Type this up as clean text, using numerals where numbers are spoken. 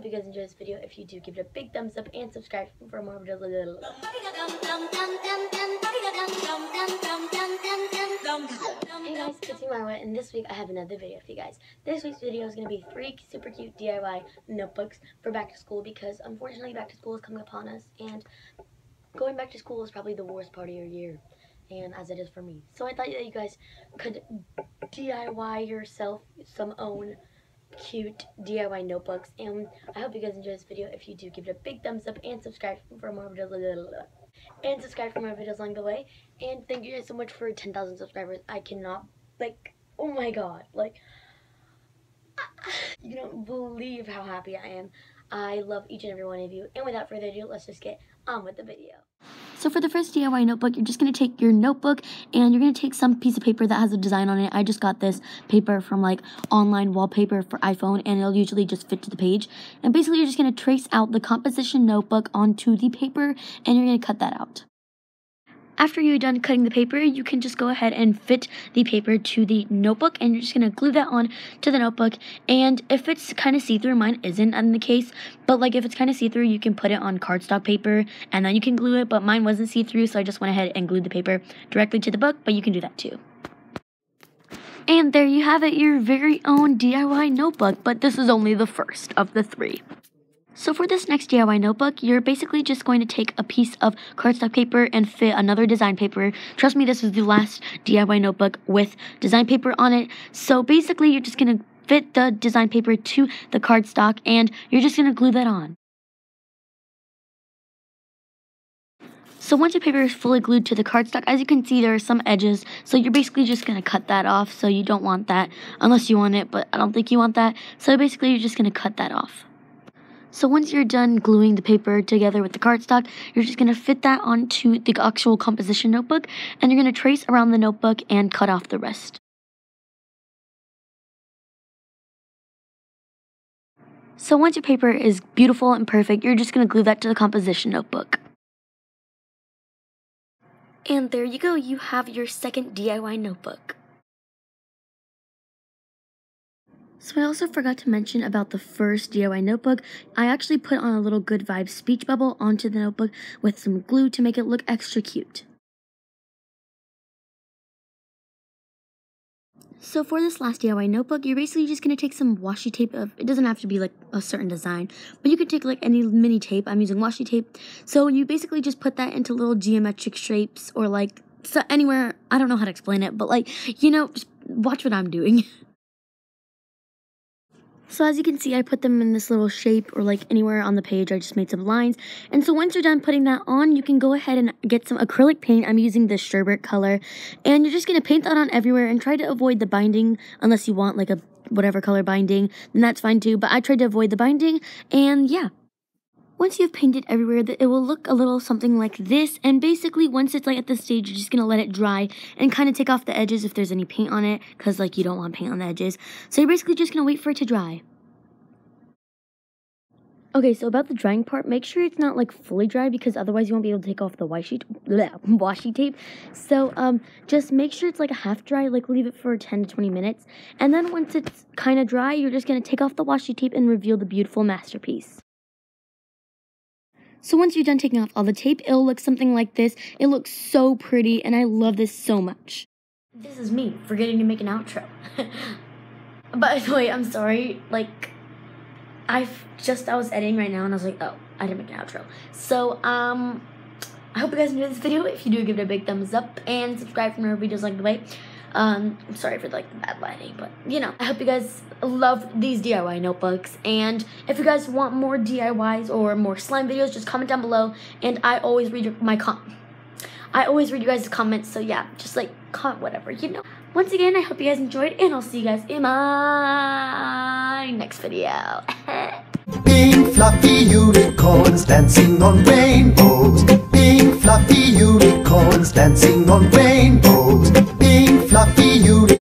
Hope you guys enjoyed this video. If you do, give it a big thumbs up and subscribe for more videos. Hey guys, it's me Marwa, and this week I have another video for you guys. This week's video is going to be 3 super cute DIY notebooks for back to school, because unfortunately back to school is coming upon us, and going back to school is probably the worst part of your year, and as it is for me. So I thought that you guys could DIY yourself some own cute DIY notebooks, and I hope you guys enjoy this video. If you do, give it a big thumbs up and subscribe for more videos. And subscribe for more videos along the way. And thank you guys so much for 10,000 subscribers. I cannot, like, oh my god, like, you don't believe how happy I am. I love each and every one of you. And without further ado, let's just get on with the video. So for the first DIY notebook, you're just going to take your notebook and you're going to take some piece of paper that has a design on it. I just got this paper from like online wallpaper for iPhone, and it'll usually just fit to the page. And basically you're just going to trace out the composition notebook onto the paper, and you're going to cut that out. After you're done cutting the paper, you can just go ahead and fit the paper to the notebook, and you're just going to glue that on to the notebook. And if it's kind of see-through, mine isn't in the case, but like if it's kind of see-through, you can put it on cardstock paper and then you can glue it, but mine wasn't see-through, so I just went ahead and glued the paper directly to the book, but you can do that too. And there you have it, your very own DIY notebook, but this is only the first of the 3. So for this next DIY notebook, you're basically just going to take a piece of cardstock paper and fit another design paper. Trust me, this is the last DIY notebook with design paper on it. So basically, you're just going to fit the design paper to the cardstock, and you're just going to glue that on. So once your paper is fully glued to the cardstock, as you can see, there are some edges. So you're basically just going to cut that off. So you don't want that unless you want it, but I don't think you want that. So basically, you're just going to cut that off. So once you're done gluing the paper together with the cardstock, you're just going to fit that onto the actual composition notebook, and you're going to trace around the notebook and cut off the rest. So once your paper is beautiful and perfect, you're just going to glue that to the composition notebook. And there you go, you have your second DIY notebook. So I also forgot to mention about the first DIY notebook. I actually put on a little Good Vibes speech bubble onto the notebook with some glue to make it look extra cute. So for this last DIY notebook, you're basically just going to take some washi tape. It doesn't have to be like a certain design, but you could take like any mini tape. I'm using washi tape. So you basically just put that into little geometric shapes, or like so anywhere. I don't know how to explain it, but like, you know, just watch what I'm doing. So as you can see, I put them in this little shape, or like anywhere on the page. I just made some lines. And so once you're done putting that on, you can go ahead and get some acrylic paint. I'm using this sherbet color. And you're just going to paint that on everywhere and try to avoid the binding, unless you want like a whatever color binding, then that's fine too. But I tried to avoid the binding, and yeah. Once you've painted everywhere, it will look a little something like this. And basically, once it's like at this stage, you're just going to let it dry and kind of take off the edges if there's any paint on it, because like you don't want paint on the edges. So you're basically just going to wait for it to dry. Okay, so about the drying part, make sure it's not like fully dry, because otherwise you won't be able to take off the washi tape. So just make sure it's like a half dry, like leave it for 10 to 20 minutes. And then once it's kind of dry, you're just going to take off the washi tape and reveal the beautiful masterpiece. So once you're done taking off all the tape, it'll look something like this. It looks so pretty, and I love this so much. This is me forgetting to make an outro. By the way, I'm sorry, like, I was editing right now, and I was like, oh, I didn't make an outro. So, I hope you guys enjoyed this video. If you do, give it a big thumbs up, and subscribe for more videos like the way. I'm sorry for like the bad lighting, but you know, I hope you guys love these DIY notebooks, and if you guys want more DIYs or more slime videos, just comment down below, and I always read I always read you guys' comments, so yeah, just like comment whatever, you know. Once again, I hope you guys enjoyed, and I'll see you guys in my next video. Pink fluffy unicorns dancing on rainbows. Pink fluffy unicorns dancing on rainbows. Pink fluffy unicorns.